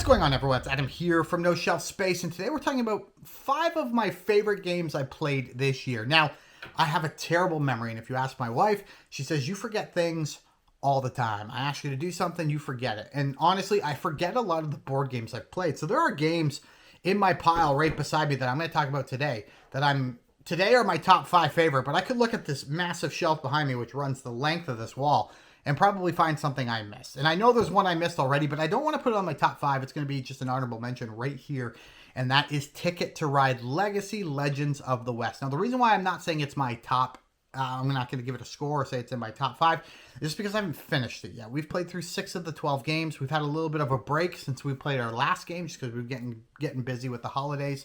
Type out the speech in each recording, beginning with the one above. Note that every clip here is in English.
going on, everyone? It's Adam here from No Shelf Space, and today we're talking about 5 of my favorite games I played this year. Now, I have a terrible memory, and if you ask my wife, she says, you forget things all the time. I ask you to do something, you forget it. And honestly, I forget a lot of the board games I've played. So there are games in my pile right beside me that I'm going to talk about today today are my top 5 favorite, but I could look at this massive shelf behind me, which runs the length of this wall, and probably find something I missed. And I know there's one I missed already, but I don't want to put it on my top 5. It's going to be just an honorable mention right here, and that is Ticket to Ride Legacy Legends of the West. Now, the reason why I'm not saying it's my top, I'm not going to give it a score or say it's in my top 5, is because I haven't finished it yet. We've played through 6 of the 12 games. We've had a little bit of a break since we played our last game, just because we're getting busy with the holidays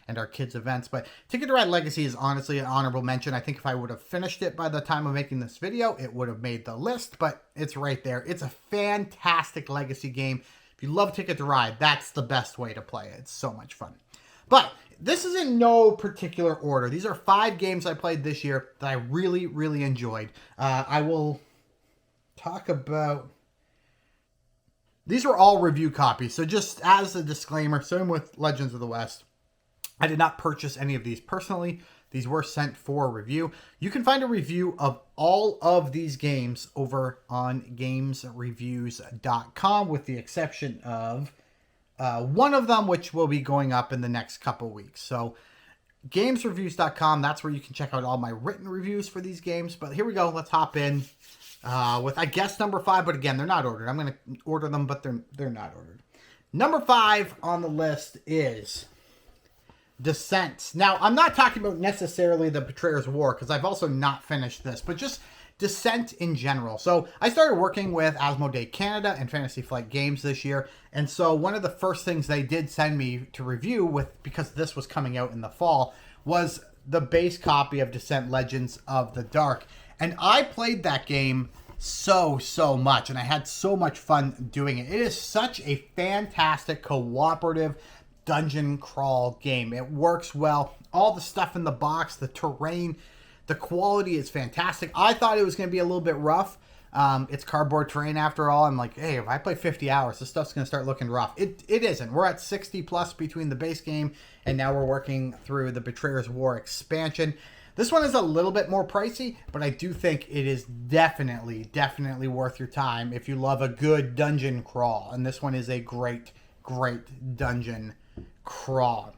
and our kids' events. But Ticket to Ride Legacy is honestly an honorable mention. I think if I would have finished it by the time of making this video, it would have made the list, but it's right there. It's a fantastic legacy game. If you love Ticket to Ride, that's the best way to play it. It's so much fun. But this is in no particular order. These are 5 games I played this year that I really, really enjoyed. I will talk about... These are all review copies, so just as a disclaimer, same with Legends of the West, I did not purchase any of these personally. These were sent for review. You can find a review of all of these games over on gamesreviews.com with the exception of one of them, which will be going up in the next couple weeks. So gamesreviews.com, that's where you can check out all my written reviews for these games. But here we go. Let's hop in with, I guess, number 5. But again, they're not ordered. I'm going to order them, but they're not ordered. Number 5 on the list is Descent. Now, I'm not talking about necessarily the Betrayer's War, because I've also not finished this, but just Descent in general. So I started working with Asmodee Canada and Fantasy Flight Games this year, and so one of the first things they did send me to review with, because this was coming out in the fall, was the base copy of Descent Legends of the Dark. And I played that game so much, and I had so much fun doing it. It is such a fantastic cooperative dungeon crawl game. It works well. All the stuff in the box, the terrain, the quality is fantastic. I thought it was going to be a little bit rough. It's cardboard terrain after all. I'm like, hey, if I play 50 hours, this stuff's going to start looking rough. It isn't. We're at 60 plus between the base game, and now we're working through the Betrayer's War expansion. This one is a little bit more pricey, but I do think it is definitely worth your time if you love a good dungeon crawl. And this one is a great dungeon crawl.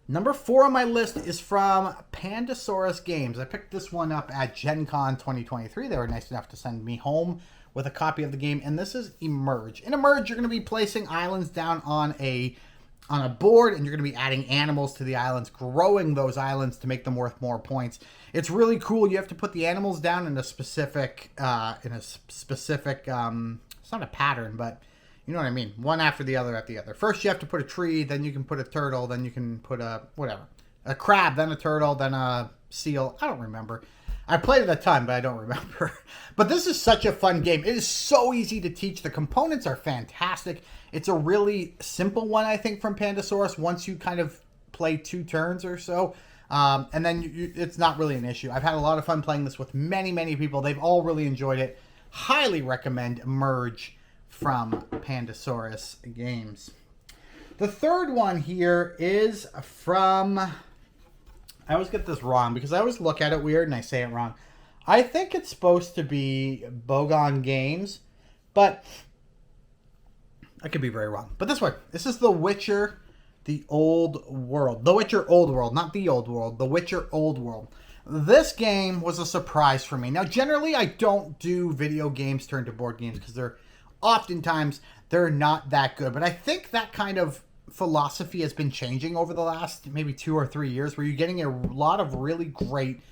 Number 4 on my list is from Pandasaurus Games. I picked this one up at Gen Con 2023. They were nice enough to send me home with a copy of the game, and this is Emerge. In Emerge, you're going to be placing islands down on a board, and you're going to be adding animals to the islands, growing those islands to make them worth more points. It's really cool. You have to put the animals down in a specific, it's not a pattern, but you know what I mean? One after the other after the other. First, you have to put a tree, then you can put a turtle, then you can put a crab, then a turtle, then a seal. I don't remember. I played it a ton, but I don't remember. But this is such a fun game. It is so easy to teach. The components are fantastic. It's a really simple one, I think, from Pandasaurus once you kind of play 2 turns or so. And then it's not really an issue. I've had a lot of fun playing this with many people. They've all really enjoyed it. Highly recommend Emerge from Pandasaurus Games. The third one here is from... I always get this wrong because I always look at it weird and I say it wrong. I think it's supposed to be Bogon Games, but I could be very wrong. But this one, this is The Witcher, The Old World. The Witcher Old World, not The Old World. The Witcher Old World. This game was a surprise for me. Now, generally, I don't do video games turned to board games because oftentimes they're not that good. But I think that kind of philosophy has been changing over the last maybe 2 or 3 years, where you're getting a lot of really great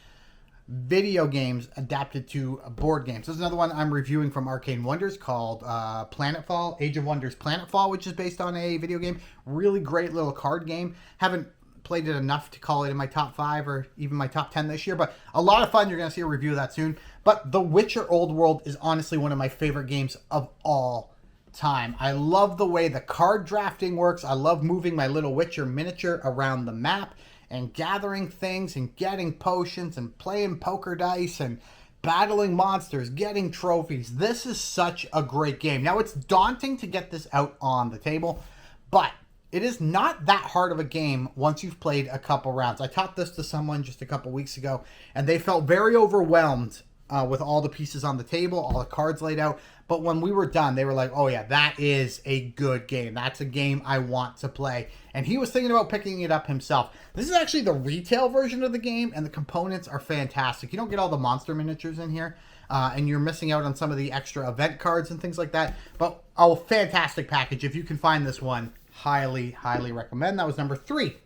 video games adapted to board games. There's another one I'm reviewing from Arcane Wonders called Planetfall, Age of Wonders Planetfall, which is based on a video game. Really great little card game. Haven't played it enough to call it in my top 5 or even my top 10 this year, but a lot of fun. You're going to see a review of that soon. But The Witcher Old World is honestly one of my favorite games of all time. I love the way the card drafting works. I love moving my little Witcher miniature around the map and gathering things and getting potions and playing poker dice and battling monsters, getting trophies. This is such a great game. Now, it's daunting to get this out on the table, but it is not that hard of a game once you've played a couple rounds. I taught this to someone just a couple weeks ago, and they felt very overwhelmed with all the pieces on the table, all the cards laid out. But when we were done, they were like, oh yeah, that is a good game. That's a game I want to play. And he was thinking about picking it up himself. This is actually the retail version of the game, and the components are fantastic. You don't get all the monster miniatures in here, and you're missing out on some of the extra event cards and things like that. But a fantastic package. If you can find this one, highly, highly recommend. That was number 3.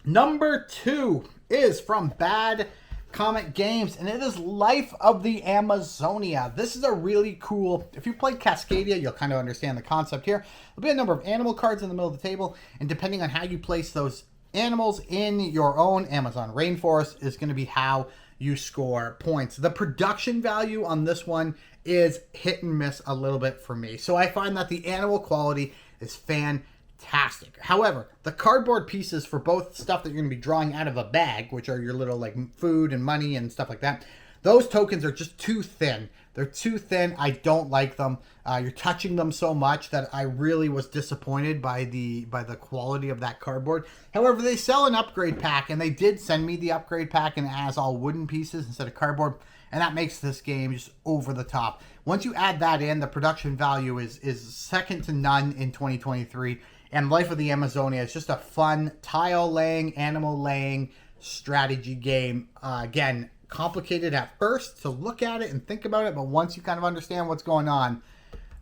Number 2 is from Bad Comet Games, and it is Life of the Amazonia. This is a really cool, if you played Cascadia, you'll kind of understand the concept here. There'll be a number of animal cards in the middle of the table, and depending on how you place those animals in your own Amazon rainforest is going to be how you score points. The production value on this one is hit and miss a little bit for me. So I find that the animal quality is fantastic. However, the cardboard pieces for both stuff that you're going to be drawing out of a bag, which are your little like food and money and stuff like that, those tokens are just too thin. They're too thin. I don't like them. You're touching them so much that I really was disappointed by the quality of that cardboard. However, they sell an upgrade pack, and they did send me the upgrade pack, and it has all wooden pieces instead of cardboard, and that makes this game just over the top. Once you add that in, the production value is second to none in 2023. And Life of the Amazonia is just a fun tile laying, animal laying strategy game. Again, complicated at first to look at it and think about it, but once you kind of understand what's going on,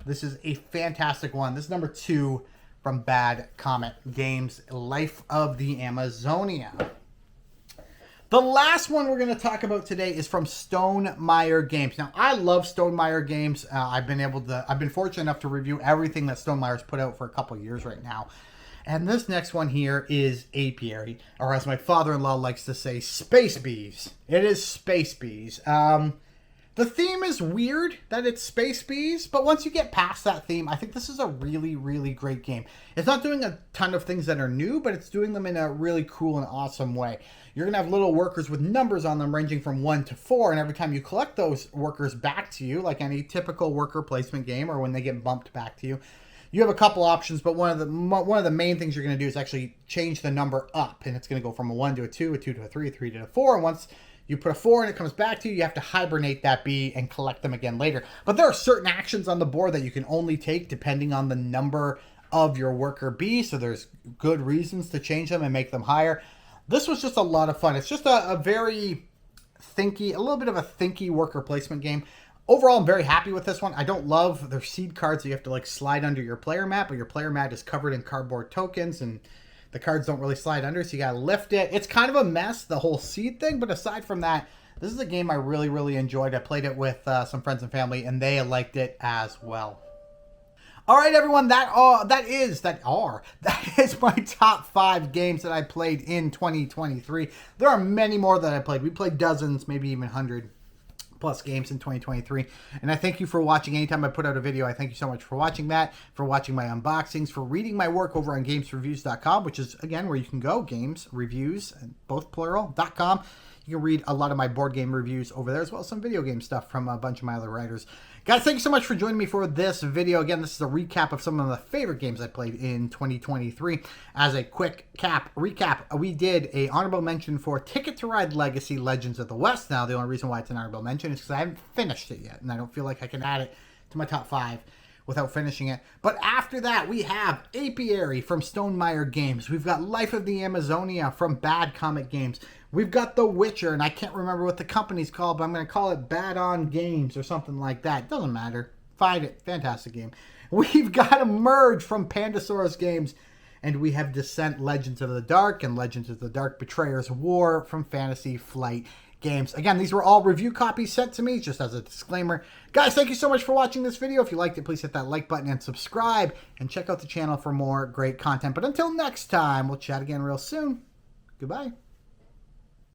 this is a fantastic one. This is number 2 from Bad Comet Games, Life of the Amazonia. The last one we're going to talk about today is from Stonemaier Games. Now, I love Stonemaier Games. I've been fortunate enough to review everything that Stonemaier's put out for a couple years right now. And this next one here is Apiary, or as my father-in-law likes to say, Space Bees. It is Space Bees. The theme is weird that it's Space Bees, but once you get past that theme, I think this is a really, really great game. It's not doing a ton of things that are new, but it's doing them in a really cool and awesome way. You're going to have little workers with numbers on them ranging from 1 to 4, and every time you collect those workers back to you, like any typical worker placement game or when they get bumped back to you, you have a couple options, but one of the main things you're going to do is actually change the number up, and it's going to go from a 1 to a 2, a 2 to a 3, a 3 to a 4, and once you put a 4 and it comes back to you, you have to hibernate that bee and collect them again later. But there are certain actions on the board that you can only take depending on the number of your worker bee, so there's good reasons to change them and make them higher. This was just a lot of fun. It's just a very thinky, a little bit of a thinky worker placement game. Overall, I'm very happy with this one. I don't love their seed cards that you have to like slide under your player mat, but your player mat is covered in cardboard tokens and the cards don't really slide under, so you gotta lift it. It's kind of a mess, the whole seed thing, but aside from that, this is a game I really, really enjoyed. I played it with some friends and family, and they liked it as well. All right, everyone, that is my top 5 games that I played in 2023. There are many more that I played. We played dozens, maybe even 100 plus games in 2023, and I thank you for watching. Anytime I put out a video, I thank you so much for watching that, for watching my unboxings, for reading my work over on gamesreviews.com, which is again where you can go, games reviews, both plural.com. You can read a lot of my board game reviews over there, as well as some video game stuff from a bunch of my other writers. Guys, thank you so much for joining me for this video. Again, this is a recap of some of the favorite games I played in 2023. As a quick recap, we did a honorable mention for Ticket to Ride Legacy Legends of the West. Now, the only reason why it's an honorable mention is because I haven't finished it yet, and I don't feel like I can add it to my top 5 without finishing it. But after that, we have Apiary from Stonemaier Games. We've got Life of the Amazonia from Bad Comet Games. We've got The Witcher, and I can't remember what the company's called, but I'm going to call it Bad On Games or something like that. Doesn't matter. Find it. Fantastic game. We've got Emerge from Pandasaurus Games, and we have Descent Legends of the Dark and Legends of the Dark Betrayer's War from Fantasy Flight Games. Again, these were all review copies sent to me, just as a disclaimer. Guys, thank you so much for watching this video. If you liked it, please hit that like button and subscribe, and check out the channel for more great content. But until next time, we'll chat again real soon. Goodbye.